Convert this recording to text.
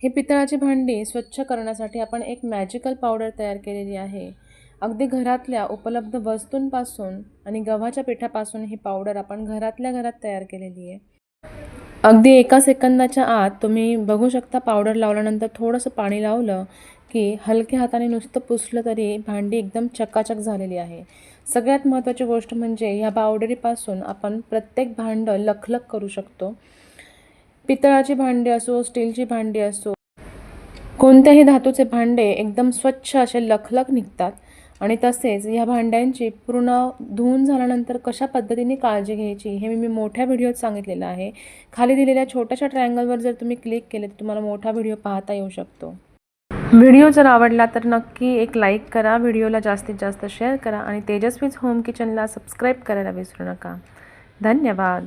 हे पितळाची भांडी स्वच्छ करण्यासाठी आपण एक मॅजिकल पावडर तयार केलेली आहे. अगदी घरातल्या उपलब्ध वस्तूंपासून आणि गव्हाच्या पिठापासून ही पावडर आपण घरातल्या घरात तयार केलेली आहे. अगदी एका सेकंदाच्या आत तुम्ही बघू शकता, पावडर लावल्यानंतर थोडंसं पाणी लावलं की हलक्या हाताने नुसतं पुसलं तरी भांडी एकदम चकाचक झालेली आहे. सगळ्यात महत्त्वाची गोष्ट म्हणजे ह्या पावडरीपासून आपण प्रत्येक भांडं लखलख करू शकतो. पितळाची भांडी असो, स्टीलची भांडी असो, कोणत्याही धातूचे भांडे एकदम स्वच्छ असे लखलख निघतात. आणि तसेच ह्या भांड्यांची पूर्ण धुवून झाल्यानंतर कशा पद्धतीने काळजी घ्यायची हे मी मोठ्या व्हिडिओत सांगितलेलं आहे. खाली दिलेल्या छोट्याशा ट्रायंगलवर जर तुम्ही क्लिक केले तर तुम्हाला मोठा व्हिडिओ पाहता येऊ शकतो. व्हिडिओ जर आवडला तर नक्की एक लाईक करा, व्हिडिओला जास्तीत जास्त शेअर करा आणि तेजस्वीज होम किचनला सबस्क्राईब करायला विसरू नका. धन्यवाद.